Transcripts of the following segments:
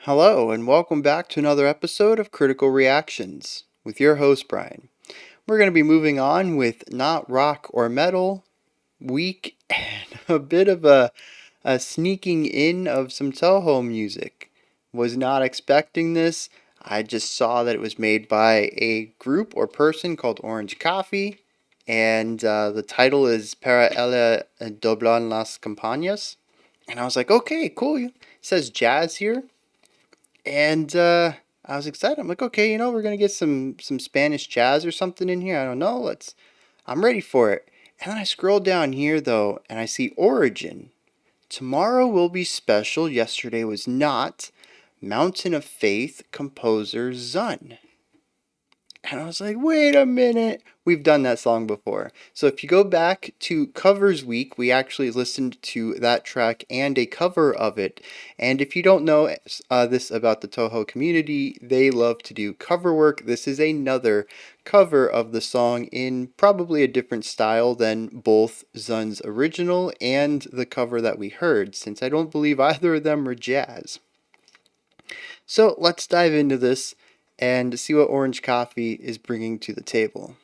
Hello, and welcome back to another episode of Critical Reactions with your host, Bryan. We're going to be moving on with not rock or metal, weak, and a bit of a sneaking in of some Toho music. Was not expecting this. I just saw that it was made by a group or person called OrangeCoffee, and the title is Para ella doblan las campanas. And I was like, okay, cool. It says jazz here. And I was excited. I'm like, okay, we're gonna get some Spanish jazz or something in here. I don't know. I'm ready for it. And then I scroll down here though, and I see Origin. Tomorrow will be special. Yesterday was not. Mountain of Faith composer Zun. And I was like, wait a minute. We've done that song before. So if you go back to Covers Week, we actually listened to that track and a cover of it. And if you don't know this about the Toho community, they love to do cover work. This is another cover of the song in probably a different style than both Zun's original and the cover that we heard, since I don't believe either of them are jazz. So let's dive into this and see what OrangeCoffee is bringing to the table.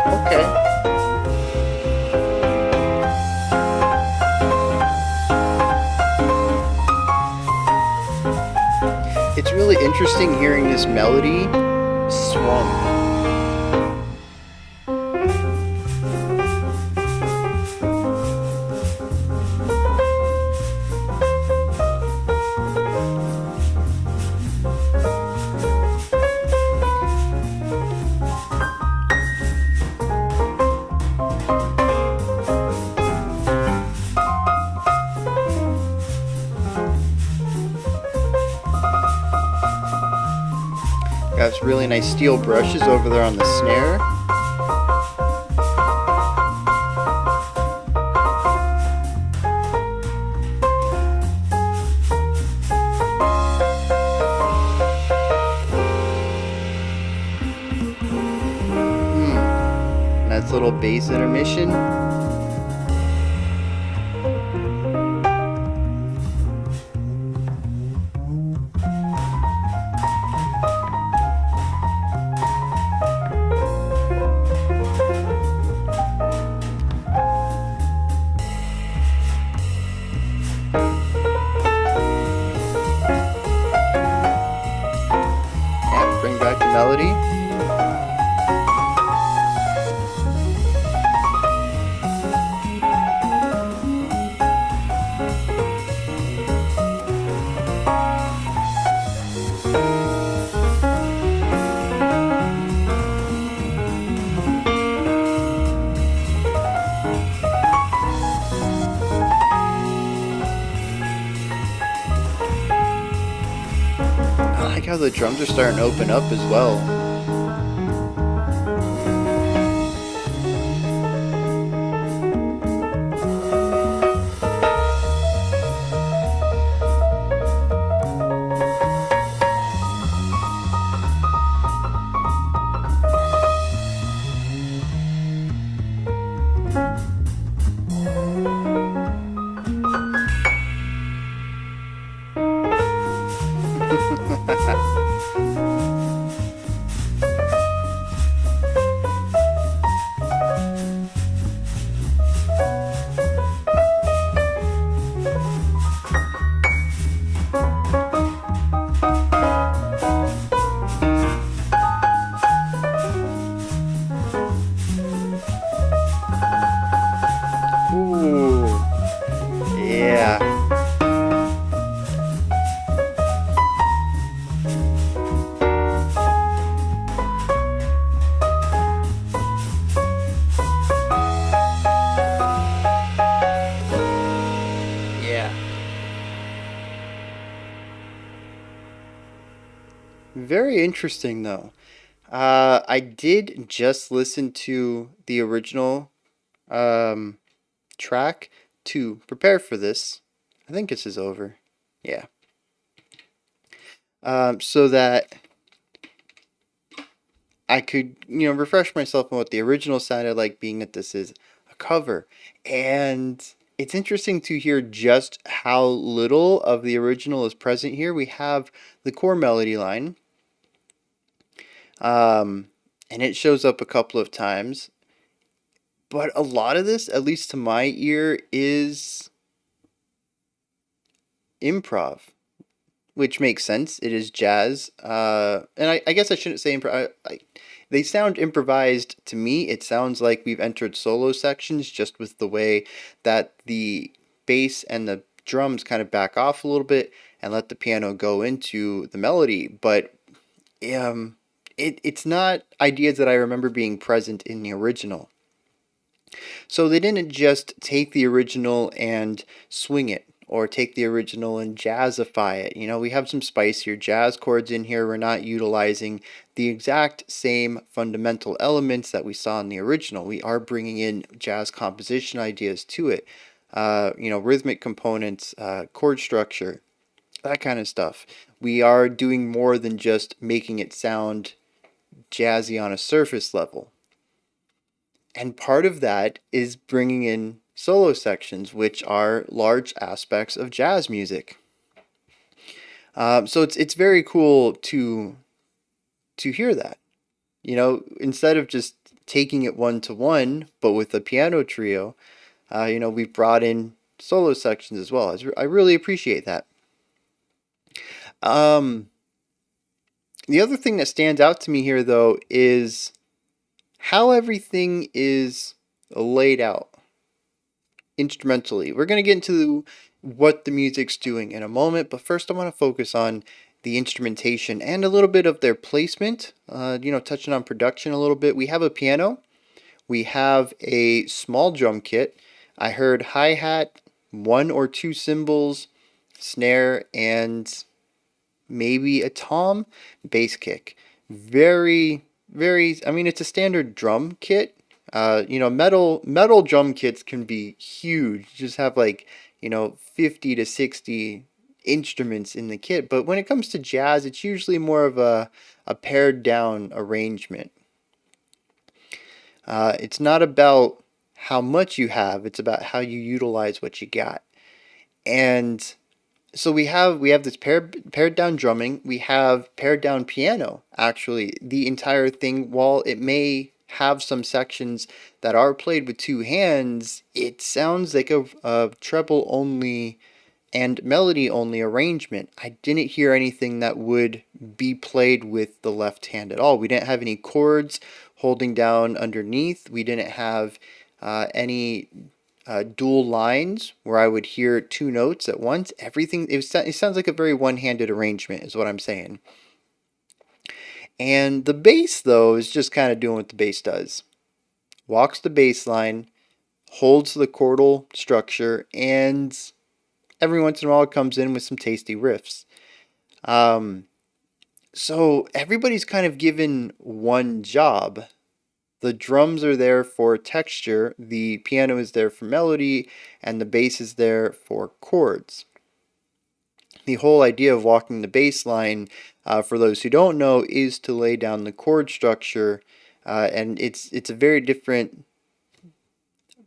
Okay. It's really interesting hearing this melody swung. Got some really nice steel brushes over there on the snare. Nice little bass intermission. And bring back the melody. I like how the drums are starting to open up as well. Ooh, yeah. Yeah. Very interesting, though. I did just listen to the original track to prepare for this, I think this is over. Yeah. So that I could, refresh myself on what the original sounded like, being that this is a cover. And it's interesting to hear just how little of the original is present here. We have the core melody line, and it shows up a couple of times. But a lot of this, at least to my ear, is improv, which makes sense. It is jazz. And I guess I shouldn't say improv. They sound improvised to me. It sounds like we've entered solo sections just with the way that the bass and the drums kind of back off a little bit and let the piano go into the melody. But it's not ideas that I remember being present in the original. So they didn't just take the original and swing it, or take the original and jazzify it. We have some spicier jazz chords in here. We're not utilizing the exact same fundamental elements that we saw in the original. We are bringing in jazz composition ideas to it. Rhythmic components, chord structure, that kind of stuff. We are doing more than just making it sound jazzy on a surface level. And part of that is bringing in solo sections, which are large aspects of jazz music. So it's very cool to hear that. Instead of just taking it one to one, but with a piano trio, we've brought in solo sections as well. I really appreciate that. The other thing that stands out to me here, though, is how everything is laid out instrumentally. We're going to get into what the music's doing in a moment, but first I want to focus on the instrumentation and a little bit of their placement, touching on production a little bit. We have a piano, we have a small drum kit. I heard hi-hat, one or two cymbals, snare, and maybe a tom, bass kick. Very, very, it's a standard drum kit. Metal drum kits can be huge. Just have 50 to 60 instruments in the kit. But when it comes to jazz, it's usually more of a pared down arrangement. It's not about how much you have, it's about how you utilize what you got. And so we have this pared down drumming, we have pared down piano. Actually, the entire thing, while it may have some sections that are played with two hands, it sounds like a treble only and melody only arrangement. I didn't hear anything that would be played with the left hand at all. We didn't have any chords holding down underneath. We didn't have any dual lines where I would hear two notes at once. Everything, it sounds like a very one-handed arrangement is what I'm saying. And the bass, though, is just kind of doing what the bass does. Walks the bass line, holds the chordal structure, and every once in a while it comes in with some tasty riffs. So everybody's kind of given one job. The drums are there for texture, the piano is there for melody, and the bass is there for chords. The whole idea of walking the bass line, for those who don't know, is to lay down the chord structure, and it's a very different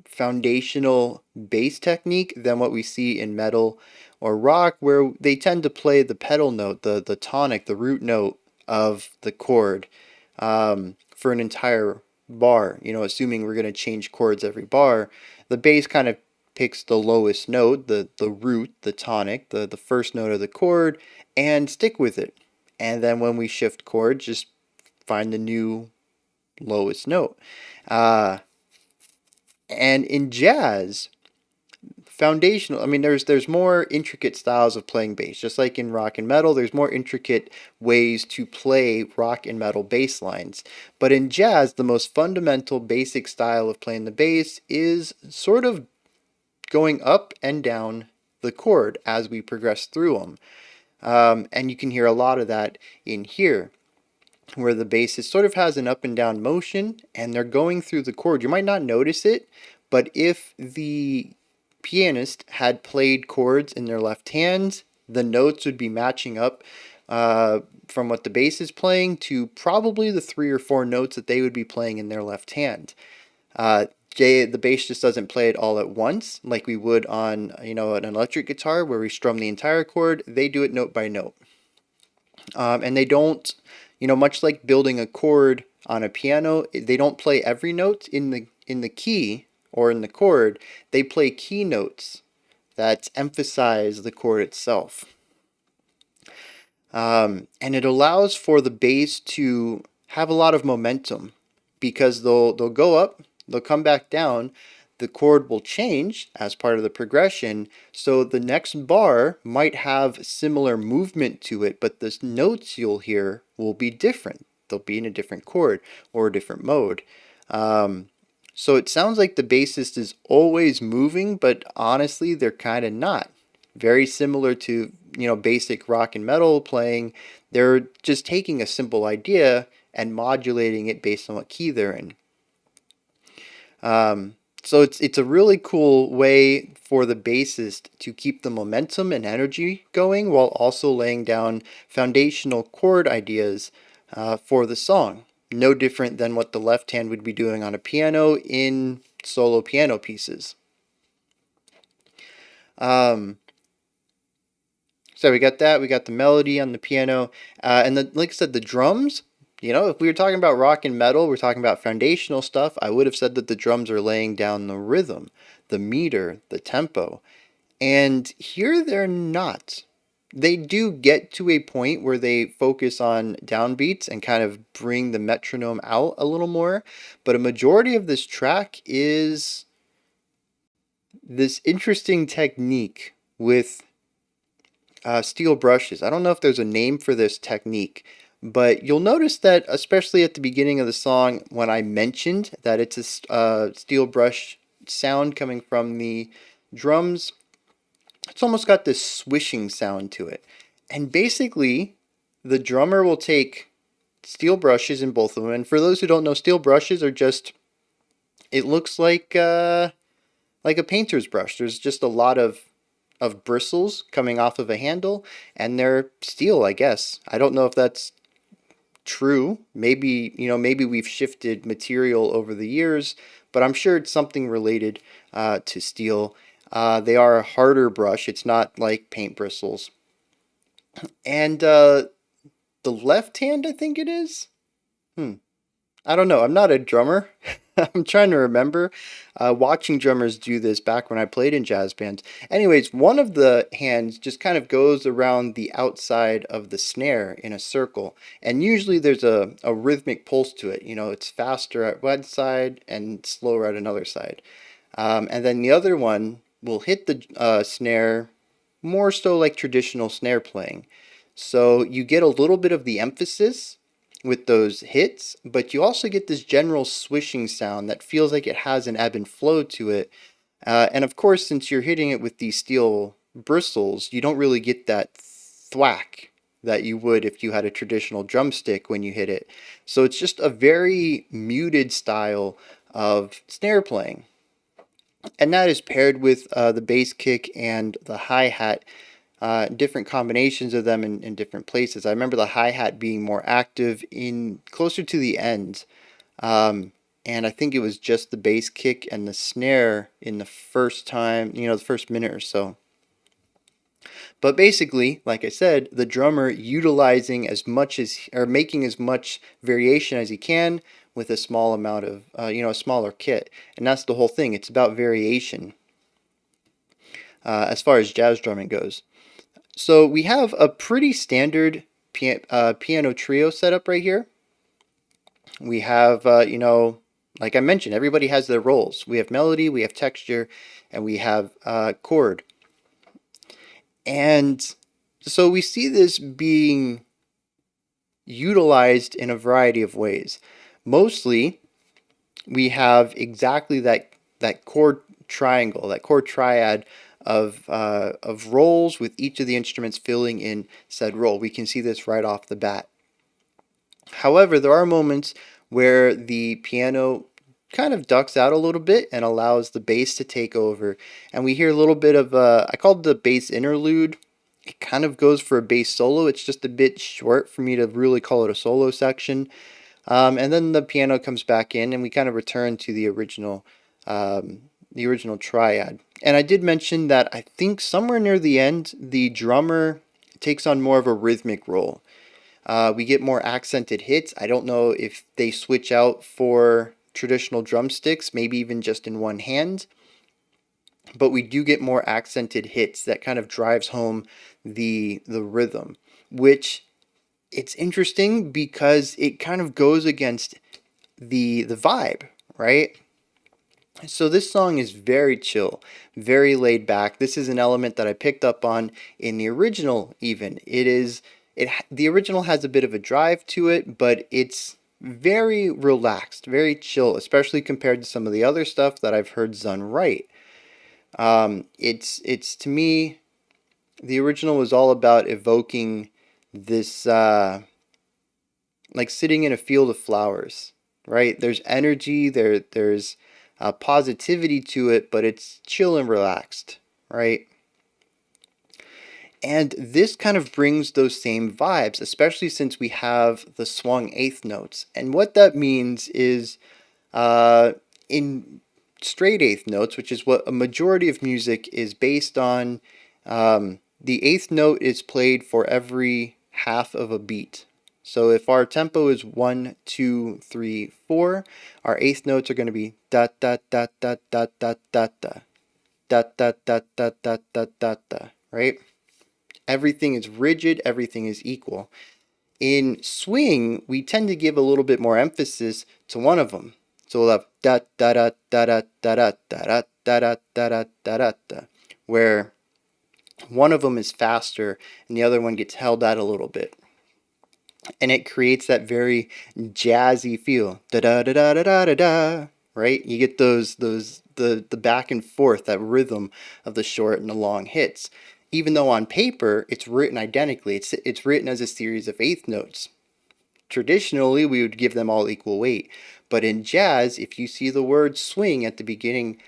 foundational bass technique than what we see in metal or rock, where they tend to play the pedal note, the tonic, the root note of the chord, for an entire bar. Assuming we're going to change chords every bar, the bass kind of picks the lowest note, the root, the tonic, the first note of the chord, and stick with it. And then when we shift chords, just find the new lowest note. And in jazz, foundational, there's more intricate styles of playing bass. Just like in rock and metal, there's more intricate ways to play rock and metal bass lines. But in jazz, the most fundamental basic style of playing the bass is sort of going up and down the chord as we progress through them. And you can hear a lot of that in here, where the bassist sort of has an up and down motion and they're going through the chord. You might not notice it, but if the pianist had played chords in their left hand, the notes would be matching up uh, from what the bass is playing to probably the 3 or 4 notes that they would be playing in their left hand. Uh, the bass just doesn't play it all at once like we would on an electric guitar where we strum the entire chord. They do it note by note, and they don't, much like building a chord on a piano. They don't play every note in the key or in the chord. They play key notes that emphasize the chord itself. And it allows for the bass to have a lot of momentum because they'll go up, they'll come back down, the chord will change as part of the progression, so the next bar might have similar movement to it, but the notes you'll hear will be different. They'll be in a different chord or a different mode. Um, so it sounds like the bassist is always moving, but honestly, they're kind of not. Very similar to, basic rock and metal playing. They're just taking a simple idea and modulating it based on what key they're in. So it's a really cool way for the bassist to keep the momentum and energy going while also laying down foundational chord ideas for the song. No different than what the left hand would be doing on a piano in solo piano pieces. Um, So we got that. We got the melody on the piano, and like I said, the drums. If we were talking about rock and metal, we're talking about foundational stuff. I would have said that the drums are laying down the rhythm, the meter, the tempo, and here they're not. They do get to a point where they focus on downbeats and kind of bring the metronome out a little more, but a majority of this track is this interesting technique with steel brushes. I don't know if there's a name for this technique, but you'll notice that, especially at the beginning of the song, when I mentioned that it's a steel brush sound coming from the drums, it's almost got this swishing sound to it. And basically, the drummer will take steel brushes in both of them. And for those who don't know, steel brushes are just, it looks like a painter's brush. There's just a lot of bristles coming off of a handle, and they're steel, I guess. I don't know if that's true. Maybe we've shifted material over the years, but I'm sure it's something related to steel. They are a harder brush. It's not like paint bristles. And the left hand, I think it is. Hmm. I don't know. I'm not a drummer. I'm trying to remember. Watching drummers do this back when I played in jazz bands. Anyways, one of the hands just kind of goes around the outside of the snare in a circle. And usually there's a rhythmic pulse to it. It's faster at one side and slower at another side. And then the other one will hit the snare more so like traditional snare playing. So you get a little bit of the emphasis with those hits, but you also get this general swishing sound that feels like it has an ebb and flow to it. And of course, since you're hitting it with these steel bristles, you don't really get that thwack that you would if you had a traditional drumstick when you hit it. So it's just a very muted style of snare playing. And that is paired with the bass kick and the hi-hat, different combinations of them in different places. I remember the hi-hat being more active in closer to the end. And I think it was just the bass kick and the snare in the first time, the first minute or so. But basically, like I said, the drummer utilizing as much as, or making as much variation as he can with a small amount of, a smaller kit. And that's the whole thing. It's about variation as far as jazz drumming goes. So we have a pretty standard piano trio setup right here. We have, like I mentioned, everybody has their roles. We have melody, we have texture, and we have chord. And so we see this being utilized in a variety of ways. Mostly, we have exactly that chord triangle, that chord triad of roles with each of the instruments filling in said role. We can see this right off the bat. However, there are moments where the piano kind of ducks out a little bit and allows the bass to take over. And we hear a little bit of, I called the bass interlude. It kind of goes for a bass solo. It's just a bit short for me to really call it a solo section. And then the piano comes back in, and we kind of return to the original triad. And I did mention that I think somewhere near the end, the drummer takes on more of a rhythmic role. We get more accented hits. I don't know if they switch out for traditional drumsticks, maybe even just in one hand, but we do get more accented hits that kind of drives home the rhythm, which it's interesting because it kind of goes against the vibe, right? So this song is very chill, very laid back. This is an element that I picked up on in the original even. The original has a bit of a drive to it, but it's very relaxed, very chill, especially compared to some of the other stuff that I've heard done right. It's to me, the original was all about evoking this like sitting in a field of flowers, right? There's energy, there's positivity to it, but it's chill and relaxed, right? And this kind of brings those same vibes, especially since we have the swung eighth notes. And what that means is in straight eighth notes, which is what a majority of music is based on, the eighth note is played for every half of a beat. So if our tempo is 1, 2, 3, 4, our eighth notes are going to be da da da da da da da da da da da da da da da da, right? Everything is rigid, everything is equal. In swing, we tend to give a little bit more emphasis to one of them. So we'll have da da da da da da da da da da da da da da da, where one of them is faster and the other one gets held out a little bit. And it creates that very jazzy feel. Da da da da da da da da. Right? You get the back and forth, that rhythm of the short and the long hits. Even though on paper it's written identically, it's written as a series of eighth notes. Traditionally, we would give them all equal weight. But in jazz, if you see the word swing at the beginning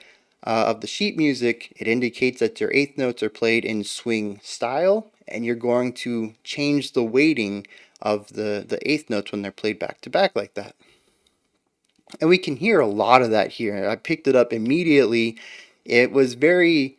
of the sheet music, it indicates that your eighth notes are played in swing style, and you're going to change the weighting of the eighth notes when they're played back to back like that. And we can hear a lot of that here. I picked it up immediately. It was very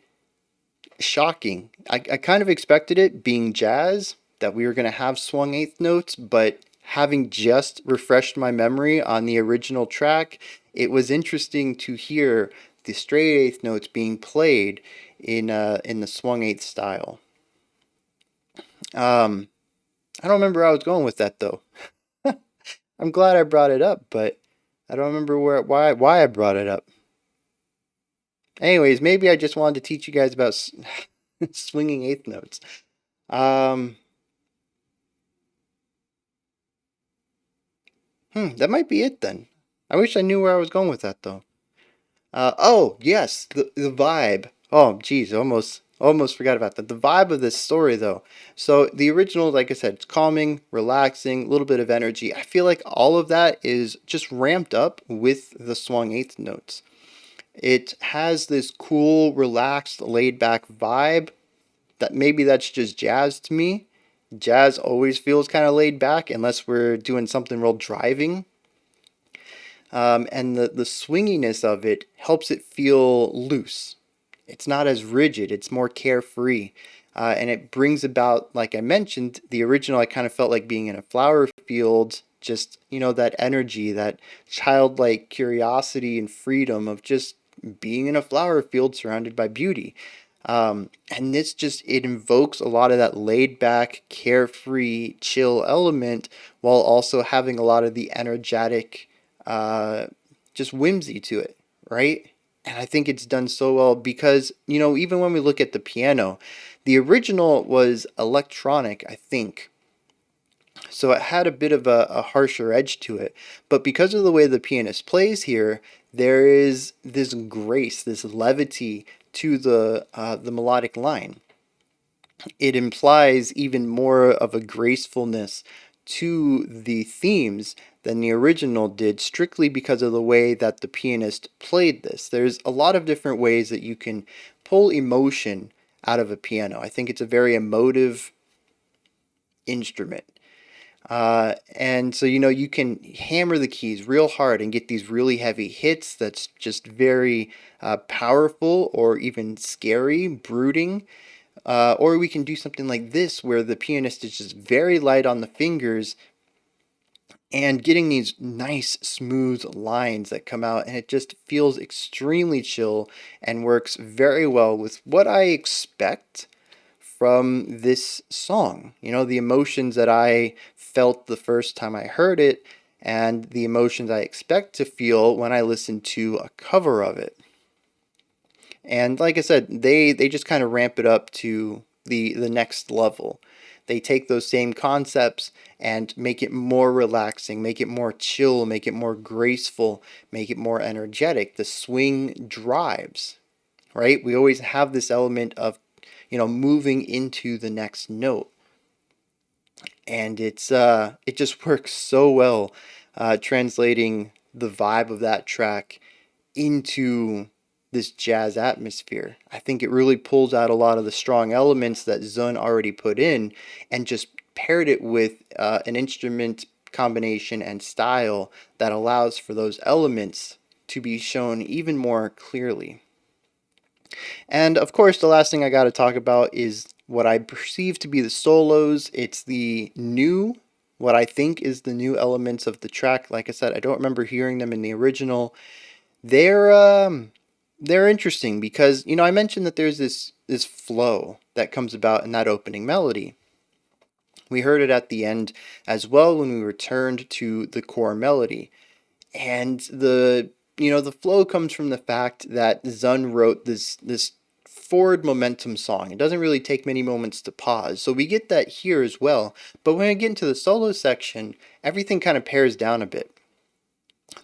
shocking. I kind of expected it being jazz, that we were going to have swung eighth notes, but having just refreshed my memory on the original track, it was interesting to hear the straight eighth notes being played in the swung eighth style. I don't remember where I was going with that though. I'm glad I brought it up, but I don't remember why I brought it up. Anyways, maybe I just wanted to teach you guys about swinging eighth notes. That might be it then. I wish I knew where I was going with that though. Oh yes, the vibe. Oh geez, almost forgot about that. The vibe of this story though. So the original, like I said, it's calming, relaxing, a little bit of energy. I feel like all of that is just ramped up with the swung eighth notes. It has this cool, relaxed, laid back vibe that maybe that's just jazz to me. Jazz always feels kind of laid back unless we're doing something real driving. And the swinginess of it helps it feel loose. It's not as rigid, it's more carefree. And it brings about, like I mentioned, the original, I kind of felt like being in a flower field, just, that energy, that childlike curiosity and freedom of just being in a flower field surrounded by beauty. And this just, it invokes a lot of that laid back, carefree, chill element while also having a lot of the energetic, just whimsy to it, right? And I think it's done so well because, even when we look at the piano, the original was electronic, I think. So it had a bit of a harsher edge to it. But because of the way the pianist plays here, there is this grace, this levity to the melodic line. It implies even more of a gracefulness to the themes than the original did, strictly because of the way that the pianist played this. There's a lot of different ways that you can pull emotion out of a piano. I think it's a very emotive instrument. And so, you can hammer the keys real hard and get these really heavy hits that's just very powerful or even scary, brooding. Or we can do something like this where the pianist is just very light on the fingers and getting these nice smooth lines that come out, and it just feels extremely chill and works very well with what I expect from this song. The emotions that I felt the first time I heard it, and the emotions I expect to feel when I listen to a cover of it. And like I said, they just kind of ramp it up to the next level. They take those same concepts and make it more relaxing, make it more chill, make it more graceful, make it more energetic. The swing drives, right? We always have this element of, moving into the next note. And it just works so well, translating the vibe of that track into this jazz atmosphere. I think it really pulls out a lot of the strong elements that Zun already put in and just paired it with an instrument combination and style that allows for those elements to be shown even more clearly. And of course, the last thing I got to talk about is what I perceive to be the solos. It's what I think is the new elements of the track. Like I said, I don't remember hearing them in the original. They're interesting because I mentioned that there's this flow that comes about in that opening melody. We heard it at the end as well when we returned to the core melody. And the flow comes from the fact that Zun wrote this forward momentum song. It doesn't really take many moments to pause. So we get that here as well. But when we get into the solo section, everything kind of pares down a bit.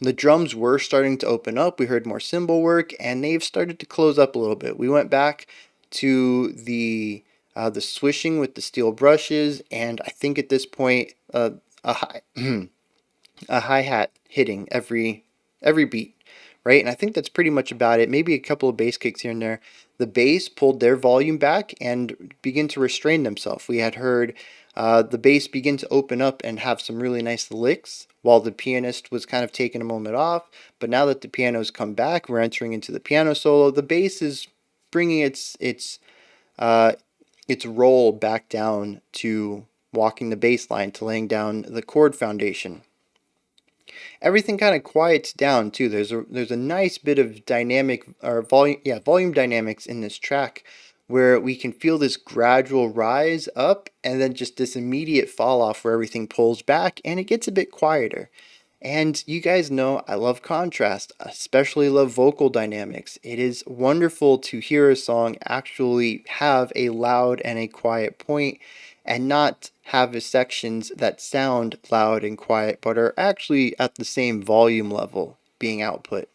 The drums were starting to open up. We heard more cymbal work, and they've started to close up a little bit. We went back to the swishing with the steel brushes, and I think at this point, a high a hi-hat hitting every beat, right? And I think that's pretty much about it. Maybe a couple of bass kicks here and there. The bass pulled their volume back and began to restrain themselves. We had heard the bass begin to open up and have some really nice licks while the pianist was kind of taking a moment off. But now that the piano's come back, we're entering into the piano solo. The bass is bringing its roll back down to walking the bass line, to laying down the chord foundation. Everything kind of quiets down too. There's a nice bit of volume dynamics in this track where we can feel this gradual rise up and then just this immediate fall off where everything pulls back and it gets a bit quieter. And you guys know I love contrast, especially love vocal dynamics. It is wonderful to hear a song actually have a loud and a quiet point and not have sections that sound loud and quiet but are actually at the same volume level being output.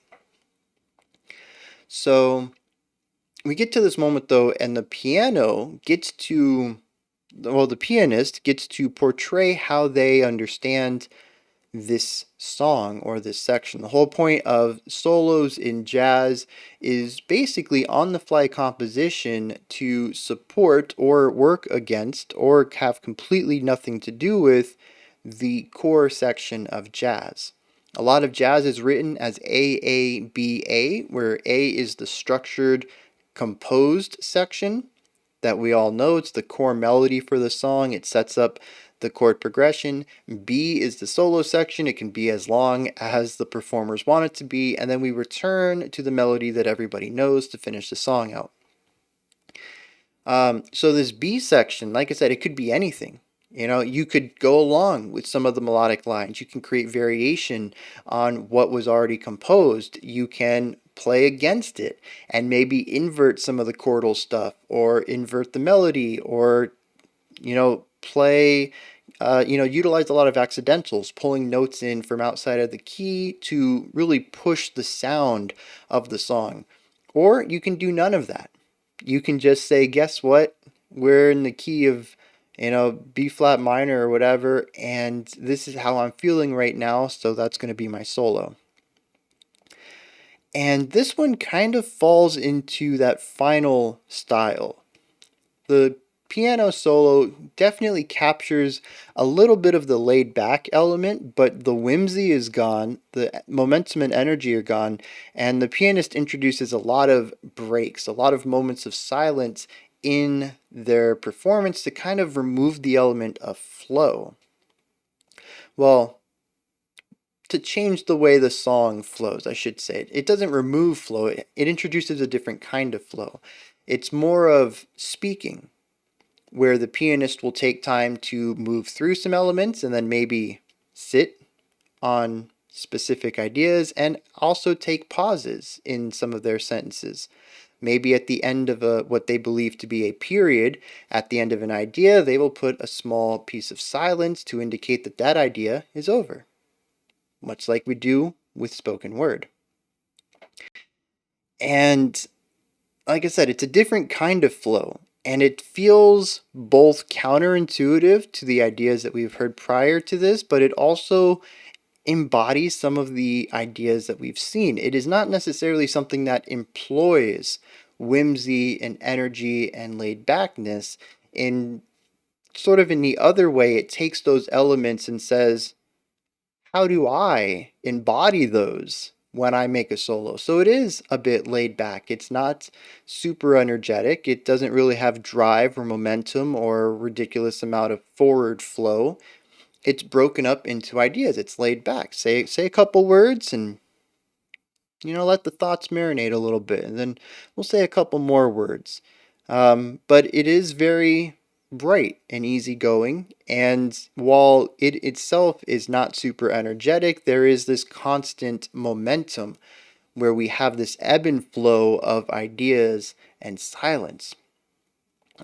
So we get to this moment though, and the pianist gets to portray how they understand this song or this section. The whole point of solos in jazz is basically on the fly composition to support or work against or have completely nothing to do with the core section of jazz. A lot of jazz is written as AABA, where A is the structured, composed section that we all know. It's the core melody for the song. It sets up the chord progression. B is the solo section. It can be as long as the performers want it to be. And then we return to the melody that everybody knows to finish the song out. So this B section, like I said, it could be anything. You could go along with some of the melodic lines. You can create variation on what was already composed. You can play against it and maybe invert some of the chordal stuff or invert the melody or, play, utilize a lot of accidentals, pulling notes in from outside of the key to really push the sound of the song. Or you can do none of that. You can just say, guess what? We're in the key of B flat minor or whatever, and this is how I'm feeling right now, so that's going to be my solo. And this one kind of falls into that final style. The piano solo definitely captures a little bit of the laid back element, but the whimsy is gone, the momentum and energy are gone, and the pianist introduces a lot of breaks, a lot of moments of silence in their performance to kind of remove the element of flow. Well, to change the way the song flows, I should say. It doesn't remove flow, it introduces a different kind of flow. It's more of speaking, where the pianist will take time to move through some elements and then maybe sit on specific ideas and also take pauses in some of their sentences. Maybe at the end of what they believe to be a period, at the end of an idea, they will put a small piece of silence to indicate that that idea is over, much like we do with spoken word. And like I said, it's a different kind of flow, and it feels both counterintuitive to the ideas that we've heard prior to this, but it also embodies some of the ideas that we've seen. It is not necessarily something that employs whimsy and energy and laid backness. In sort of in the other way, it takes those elements and says, how do I embody those when I make a solo? So it is a bit laid back. It's not super energetic. It doesn't really have drive or momentum or a ridiculous amount of forward flow. It's broken up into ideas. It's laid back. Say a couple words and let the thoughts marinate a little bit, and then we'll say a couple more words. But it is very bright and easygoing, and while it itself is not super energetic, there is this constant momentum where we have this ebb and flow of ideas and silence.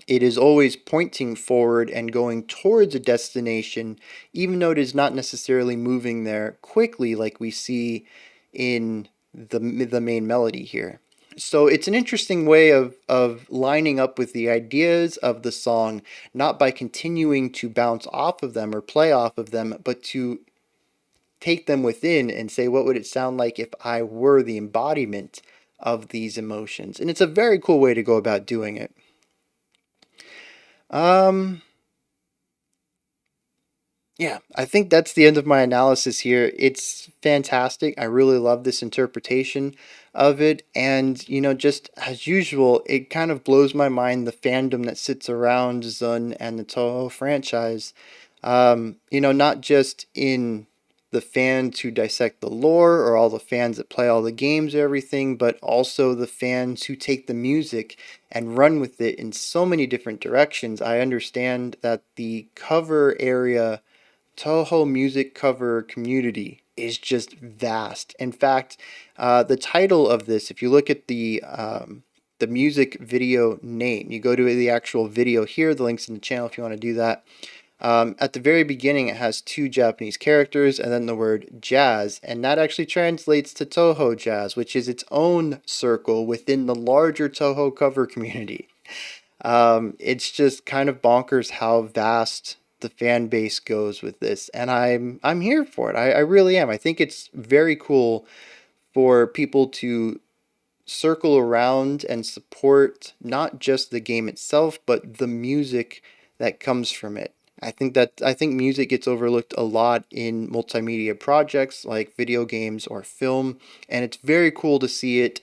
It is always pointing forward and going towards a destination, even though it is not necessarily moving there quickly like we see in the main melody here. So it's an interesting way of lining up with the ideas of the song, not by continuing to bounce off of them or play off of them, but to take them within and say, what would it sound like if I were the embodiment of these emotions? And it's a very cool way to go about doing it. Um, Yeah, I think that's the end of my analysis here. It's fantastic. I really love this interpretation of it. And, just as usual, it kind of blows my mind the fandom that sits around Zun and the Toho franchise. Not just in the fans who dissect the lore or all the fans that play all the games or everything, but also the fans who take the music and run with it in so many different directions. I understand that the cover area Toho music cover community is just vast. In fact, the title of this, if you look at the music video name, you go to the actual video here, the link's in the channel if you want to do that. At the very beginning, it has two Japanese characters and then the word jazz, and that actually translates to Toho Jazz, which is its own circle within the larger Toho cover community. It's just kind of bonkers how vast the fan base goes with this, and I'm here for it. I really am. I think it's very cool for people to circle around and support not just the game itself, but the music that comes from it. I think music gets overlooked a lot in multimedia projects like video games or film, and it's very cool to see it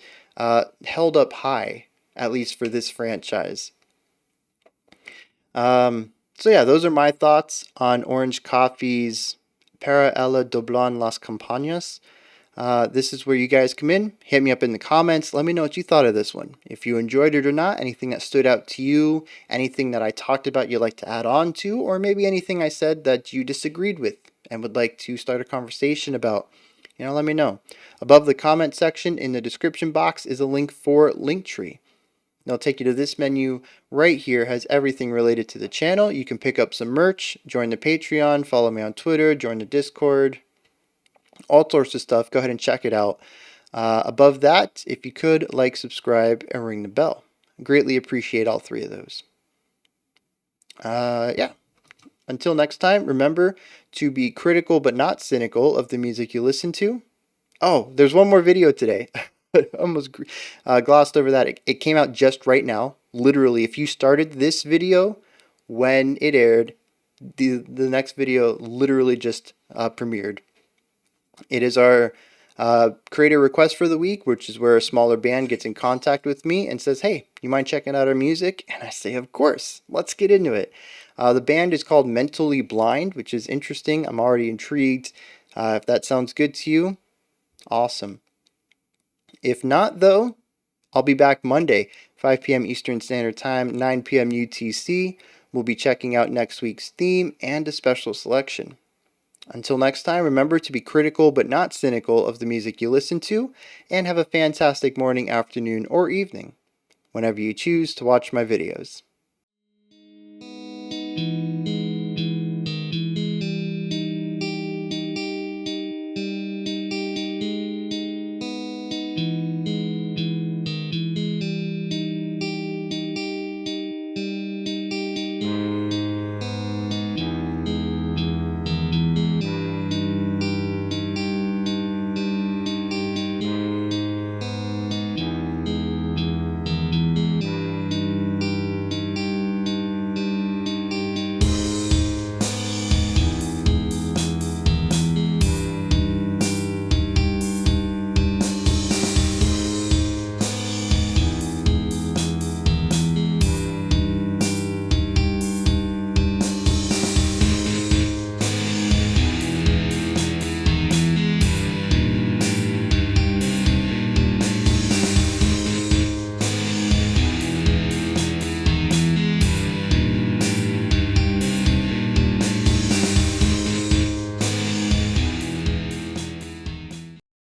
held up high, at least for this franchise. So yeah, those are my thoughts on OrangeCoffee's Para ella doblan las campanas. This is where you guys come in. Hit me up in the comments. Let me know what you thought of this one. If you enjoyed it or not, anything that stood out to you, anything that I talked about you'd like to add on to, or maybe anything I said that you disagreed with and would like to start a conversation about. Let me know. Above the comment section in the description box is a link for Linktree. It'll take you to this menu right here. Has everything related to the channel. You can pick up some merch, join the Patreon, follow me on Twitter, join the Discord, all sorts of stuff. Go ahead and check it out. Above that, if you could, like, subscribe, and ring the bell. Greatly appreciate all three of those. Yeah. Until next time, remember to be critical but not cynical of the music you listen to. Oh, there's one more video today. Almost glossed over that. It came out just right now. Literally, if you started this video when it aired, the next video literally just premiered. It is our creator request for the week, which is where a smaller band gets in contact with me and says, "Hey, you mind checking out our music?" And I say, "Of course, let's get into it." The band is called Mentally Blind, which is interesting. I'm already intrigued. If that sounds good to you, awesome. If not, though, I'll be back Monday, 5 p.m. Eastern Standard Time, 9 p.m. UTC. We'll be checking out next week's theme and a special selection. Until next time, remember to be critical but not cynical of the music you listen to, and have a fantastic morning, afternoon, or evening, whenever you choose to watch my videos.